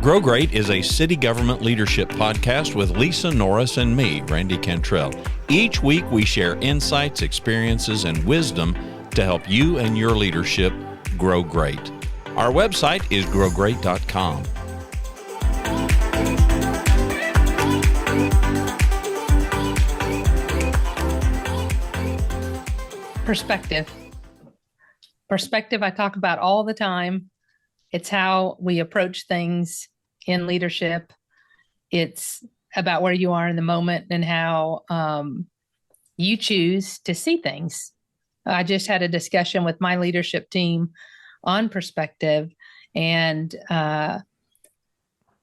Grow Great is a city government leadership podcast with Lisa Norris and me, Randy Cantrell. Each week we share insights, experiences, and wisdom to help you and your leadership grow great. Our website is growgreat.com. Perspective I talk about all the time. It's how we approach things in leadership. It's about where you are in the moment and how you choose to see things. I just had a discussion with my leadership team on perspective, and that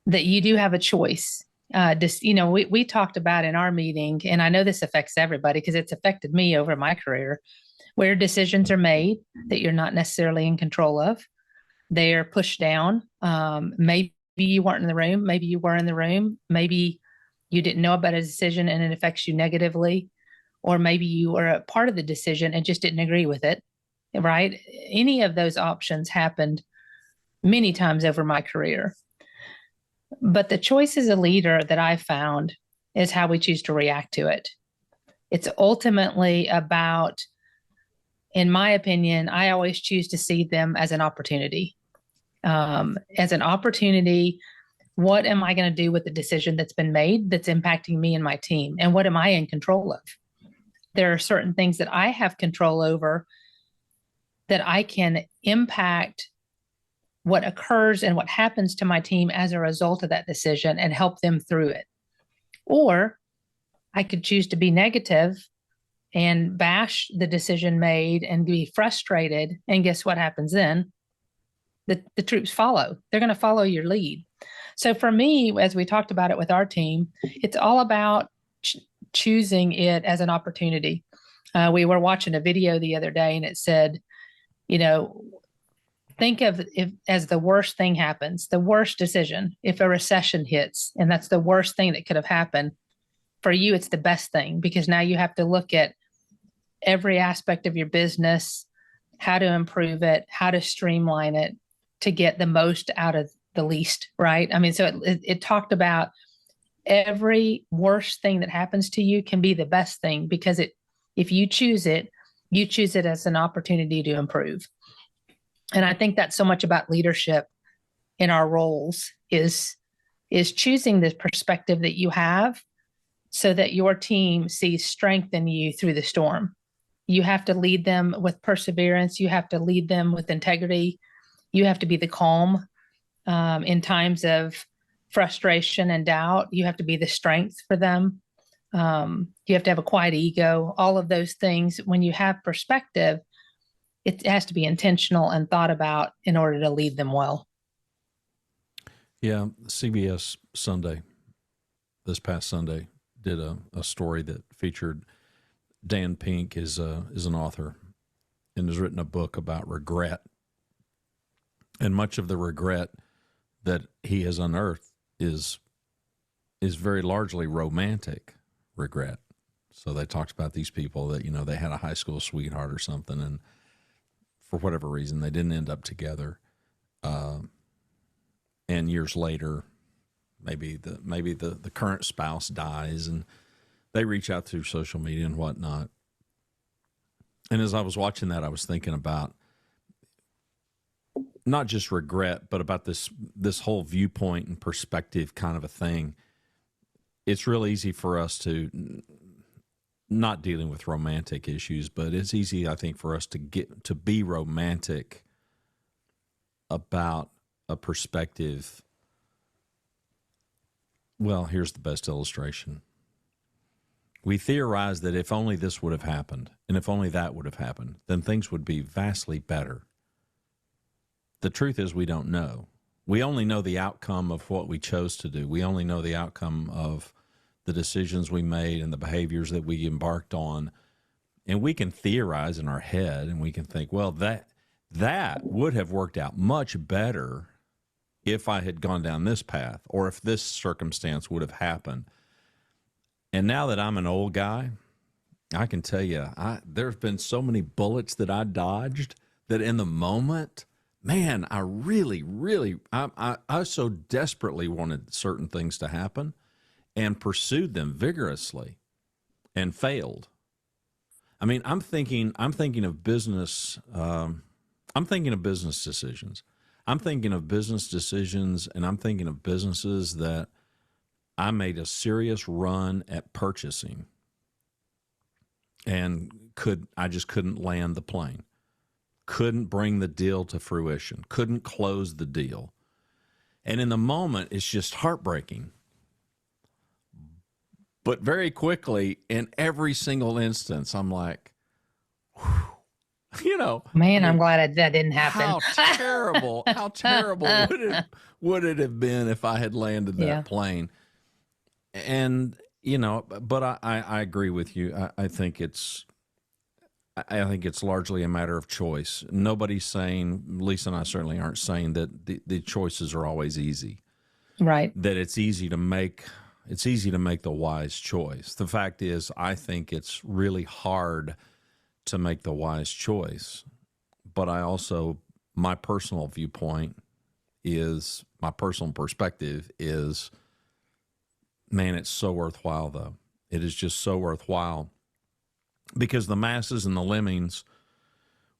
you do have a choice. We talked about in our meeting, and I know this affects everybody because it's affected me over my career, where decisions are made that you're not necessarily in control of. They're pushed down. Maybe you weren't in the room. Maybe you were in the room. Maybe you didn't know about a decision and it affects you negatively. Or maybe you were a part of the decision and just didn't agree with it, right? Any of those options happened many times over my career. But the choice as a leader that I found is how we choose to react to it. It's ultimately about, in my opinion, I always choose to see them as an opportunity. What am I going to do with the decision that's been made that's impacting me and my team? And what am I in control of? There are certain things that I have control over that I can impact what occurs and what happens to my team as a result of that decision and help them through it. Or I could choose to be negative and bash the decision made and be frustrated. And guess what happens then? The troops follow. They're going to follow your lead. So for me, as we talked about it with our team, it's all about choosing it as an opportunity. We were watching a video the other day and it said, think of it as the worst thing happens, the worst decision, if a recession hits, and that's the worst thing that could have happened. For you, it's the best thing because now you have to look at every aspect of your business, how to improve it, how to streamline it to get the most out of the least, right? I mean, so it talked about every worst thing that happens to you can be the best thing because if you choose it as an opportunity to improve. And I think that's so much about leadership in our roles is choosing the perspective that you have so that your team sees strength in you through the storm. You have to lead them with perseverance. You have to lead them with integrity. You have to be the calm in times of frustration and doubt. You have to be the strength for them. You have to have a quiet ego. All of those things, when you have perspective, it has to be intentional and thought about in order to lead them well. Yeah, CBS Sunday, this past Sunday, did a story that featured Dan Pink is an author and has written a book about regret. And much of the regret that he has unearthed is very largely romantic regret. So they talked about these people that, they had a high school sweetheart or something, and for whatever reason, they didn't end up together. And years later, maybe the current spouse dies and they reach out through social media and whatnot. And as I was watching that, I was thinking about not just regret, but about this whole viewpoint and perspective kind of a thing. It's real easy for us to, not dealing with romantic issues, but it's easy, I think, for us to be romantic about a perspective. Well, here's the best illustration. We theorize that if only this would have happened, and if only that would have happened, then things would be vastly better. The truth is we don't know. We only know the outcome of what we chose to do. We only know the outcome of the decisions we made and the behaviors that we embarked on. And we can theorize in our head and we can think, well, that would have worked out much better if I had gone down this path or if this circumstance would have happened. And now that I'm an old guy, I can tell you, there have been so many bullets that I dodged that in the moment, man, I really, really, I so desperately wanted certain things to happen and pursued them vigorously and failed. I mean, I'm thinking of business. I'm thinking of business decisions. I'm thinking of business decisions, and I'm thinking of businesses that I made a serious run at purchasing, and I just couldn't land the plane, couldn't bring the deal to fruition, couldn't close the deal, and in the moment, it's just heartbreaking. But very quickly, in every single instance, I'm like, you know, Man, I I'm mean, glad that didn't happen. how terrible would it have been if I had landed Yeah. that plane? And, you know, but I agree with you. I think it's largely a matter of choice. Nobody's saying, Lisa and I certainly aren't saying that the choices are always easy, Right. that it's easy to make the wise choice. The fact is, I think it's really hard to make the wise choice. But I also, my personal viewpoint is, my personal perspective is, man, it's so worthwhile, though. It is just so worthwhile because the masses and the lemmings,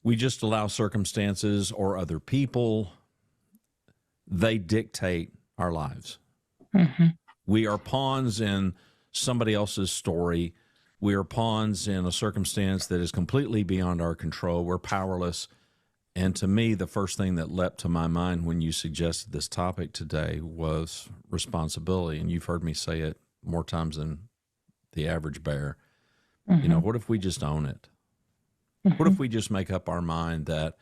we just allow circumstances or other people, they dictate our lives. Hmm. We are pawns in somebody else's story. We are pawns in a circumstance that is completely beyond our control. We're powerless. And to me, the first thing that leapt to my mind when you suggested this topic today was responsibility. And you've heard me say it more times than the average bear. You know, what if we just own it? What if we just make up our mind that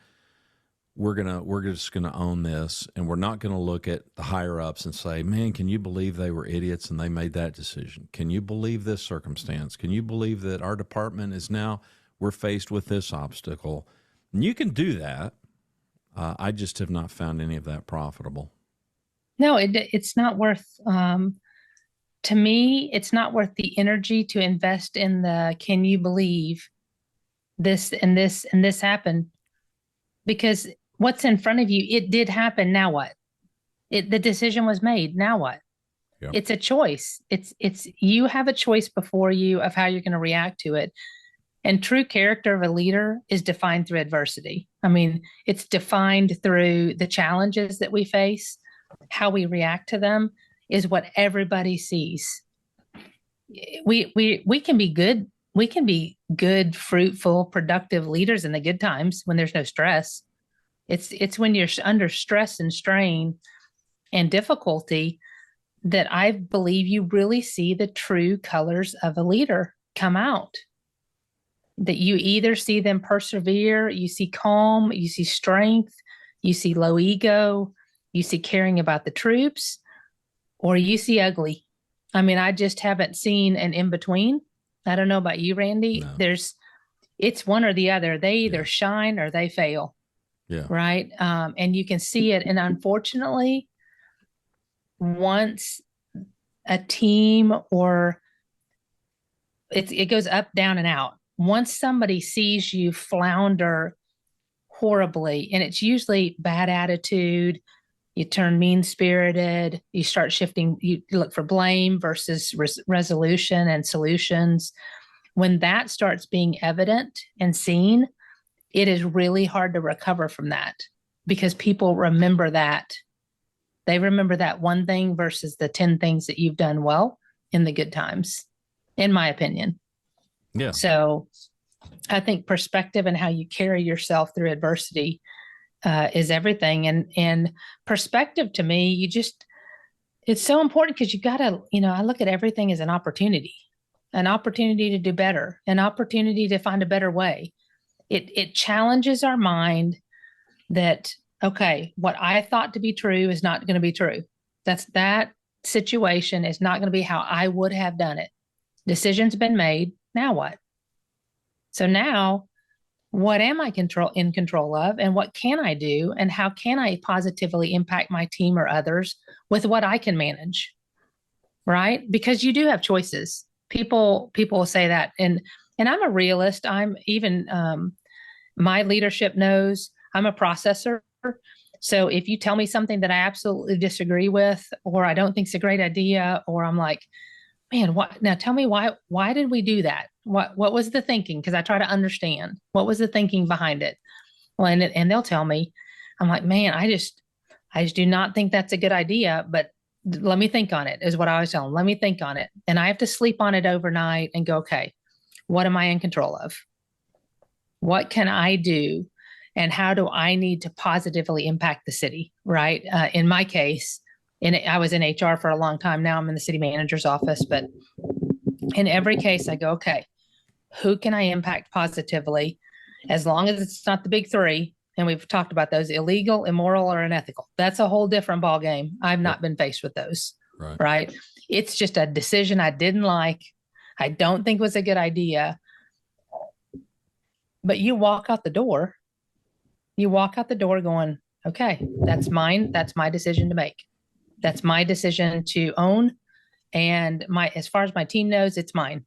we're just gonna own this, and we're not gonna look at the higher ups and say, man, can you believe they were idiots and they made that decision? Can you believe this circumstance? Can you believe that our department is now, we're faced with this obstacle? And you can do that. I just have not found any of that profitable. No, it's not worth, to me, it's not worth the energy to invest in the, can you believe this and this and this happened? Because what's in front of you, it did happen. Now what? The decision was made. Now what? Yeah. It's a choice. You have a choice before you of how you're going to react to it. And true character of a leader is defined through adversity. I mean, it's defined through the challenges that we face, how we react to them is what everybody sees. We can be good. We can be good, fruitful, productive leaders in the good times when there's no stress. It's when you're under stress and strain and difficulty that I believe you really see the true colors of a leader come out. That you either see them persevere, you see calm, you see strength, you see low ego, you see caring about the troops, or you see ugly. I mean, I just haven't seen an in between. I don't know about you, Randy. No. It's one or the other. They either shine or they fail. Yeah. Right. And you can see it. And unfortunately, once a team or it goes up, down, and out. Once somebody sees you flounder horribly, and it's usually bad attitude, you turn mean-spirited, you start shifting, you look for blame versus resolution and solutions. When that starts being evident and seen, it is really hard to recover from that because people remember that. They remember that one thing versus the 10 things that you've done well in the good times, in my opinion. Yeah. So I think perspective and how you carry yourself through adversity is everything. And perspective to me, it's so important because you got to, I look at everything as an opportunity to do better, an opportunity to find a better way. It challenges our mind that, okay, what I thought to be true is not going to be true. That situation is not going to be how I would have done it. Decision's been made. Now what? So now, what am I in control of, and what can I do, and how can I positively impact my team or others with what I can manage? Right? Because you do have choices. People will say that, and I'm a realist. I'm even my leadership knows I'm a processor. So if you tell me something that I absolutely disagree with, or I don't think it's a great idea, or I'm like, man, what now tell me why did we do that? What was the thinking? Because I try to understand what was the thinking behind it. Well, and they'll tell me, I'm like, man, I just do not think that's a good idea, but let me think on it, is what I always tell them. Let me think on it. And I have to sleep on it overnight and go, okay, what am I in control of? What can I do? And how do I need to positively impact the city? Right. In my case, I was in HR for a long time. Now I'm in the city manager's office. But in every case, I go, okay, who can I impact positively? As long as it's not the big three. And we've talked about those: illegal, immoral, or unethical. That's a whole different ball game. I've not been faced with those. Right. It's just a decision I didn't like. I don't think was a good idea. But you walk out the door. You walk out the door going, okay, that's mine. That's my decision to make. That's my decision to own. And as far as my team knows, it's mine.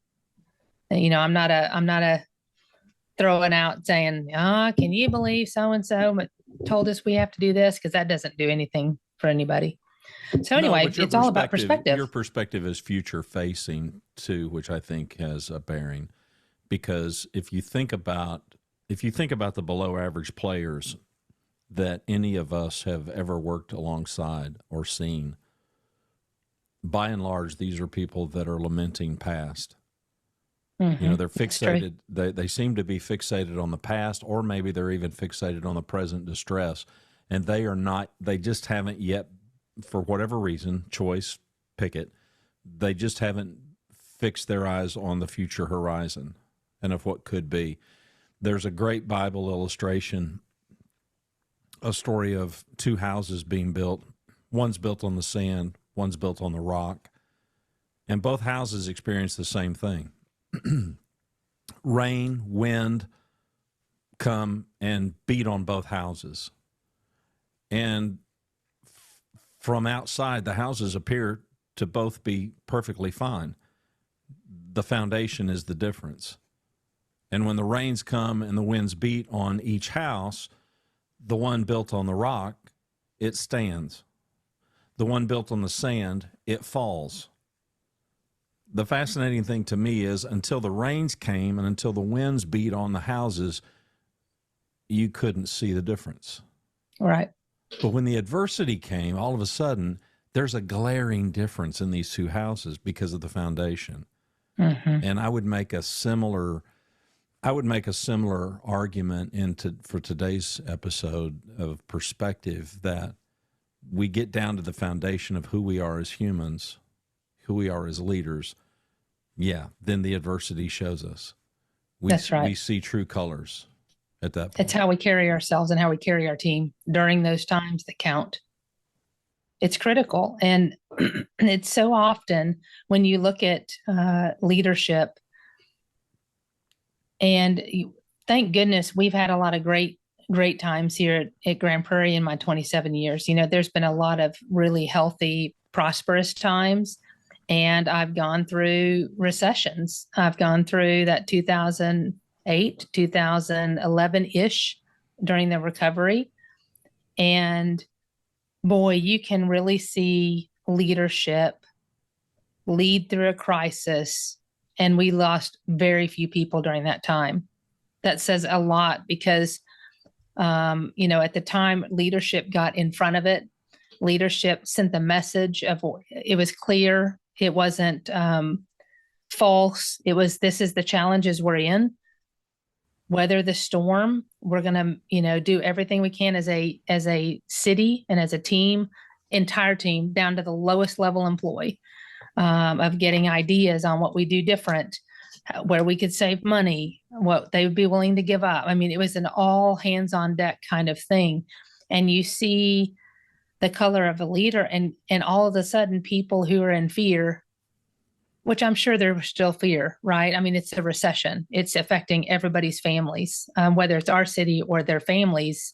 And, I'm not a throwing out saying, can you believe so-and-so told us we have to do this? Because that doesn't do anything for anybody. So anyway, it's all about perspective. Your perspective is future facing too, which I think has a bearing, because if you think about the below average players that any of us have ever worked alongside or seen, by and large, these are people that are lamenting past. Mm-hmm. They're fixated. They seem to be fixated on the past, or maybe they're even fixated on the present distress. And they just haven't yet, for whatever reason, choice, pick it, they just haven't fixed their eyes on the future horizon and of what could be. There's a great Bible illustration, a story of two houses being built. One's built on the sand, one's built on the rock. And both houses experience the same thing. Rain, wind come and beat on both houses. And from outside, the houses appear to both be perfectly fine. The foundation is the difference. And when the rains come and the winds beat on each house, the one built on the rock, it stands. The one built on the sand, it falls. The fascinating thing to me is, until the rains came and until the winds beat on the houses, you couldn't see the difference. Right. But when the adversity came, all of a sudden, there's a glaring difference in these two houses because of the foundation. Mm-hmm. And I would make a similar argument for today's episode of perspective, that we get down to the foundation of who we are as humans, who we are as leaders. Yeah, then the adversity shows us. That's right. We see true colors at that point. It's how we carry ourselves and how we carry our team during those times that count. It's critical. And it's so often when you look at leadership, and thank goodness we've had a lot of great times here at Grand Prairie in my 27 years. There's been a lot of really healthy, prosperous times. And I've gone through recessions. I've gone through that 2008, 2011-ish during the recovery. And boy, you can really see leadership lead through a crisis. And we lost very few people during that time. That says a lot because, at the time, leadership got in front of it. Leadership sent the message of, it was clear. It wasn't false. It was, this is the challenges we're in. Weather the storm. We're going to, do everything we can as a city and as a team, entire team, down to the lowest level employee, of getting ideas on what we do different, where we could save money, what they would be willing to give up. I mean, it was an all hands on deck kind of thing. And you see the color of a leader, and all of a sudden people who are in fear, which I'm sure there's still fear, right? I mean, it's a recession. It's affecting everybody's families, whether it's our city or their families.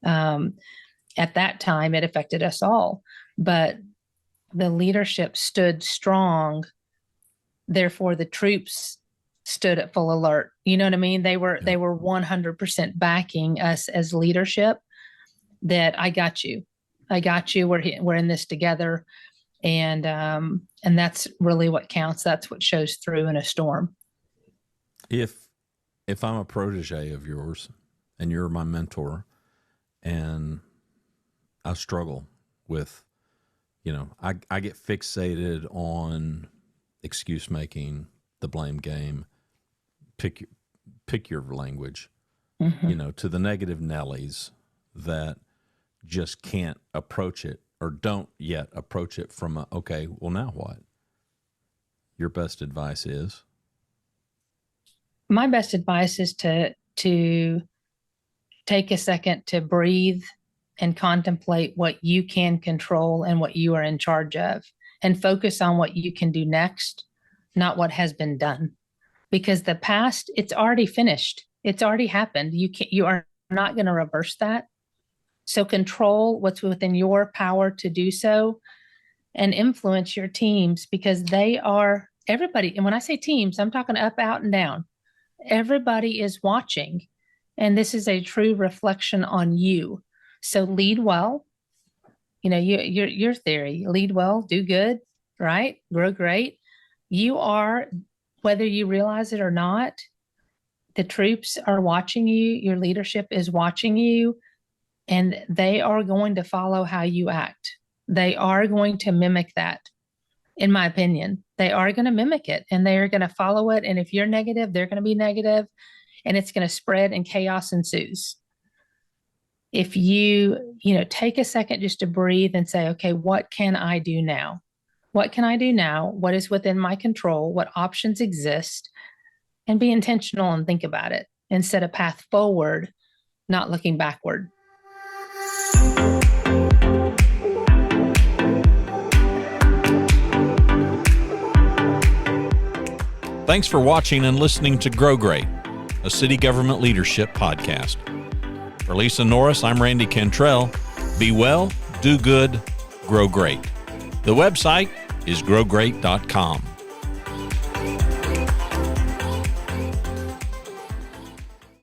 At that time, it affected us all. But the leadership stood strong. Therefore, the troops stood at full alert. You know what I mean? They were 100% backing us as leadership. that I got you. We're in this together. And that's really what counts. That's what shows through in a storm. If I'm a protege of yours and you're my mentor and I struggle with, I get fixated on excuse making, the blame game, pick your language, to the negative Nellies that just can't approach it or don't yet approach it from okay, well, now what? Your best advice is? My best advice is to take a second to breathe and contemplate what you can control and what you are in charge of, and focus on what you can do next, not what has been done. Because the past, it's already finished. It's already happened. You are not going to reverse that. So control what's within your power to do so, and influence your teams, because they are everybody. And when I say teams, I'm talking up, out, and down. Everybody is watching, and this is a true reflection on you. So lead well. Your theory: lead well, do good, right? Grow great. You are, whether you realize it or not, the troops are watching you. Your leadership is watching you, and they are going to follow how you act. They are going to mimic that. In my opinion, they are going to mimic it, and they are going to follow it. And if you're negative, they're going to be negative, and it's going to spread and chaos ensues. If you take a second just to breathe and say, okay, what can I do now? What can I do now? What is within my control? What options exist? And be intentional and think about it and set a path forward, not looking backward. Thanks for watching and listening to Grow Great, a city government leadership podcast. For Lisa Norris, I'm Randy Cantrell. Be well, do good, grow great. The website is growgreat.com.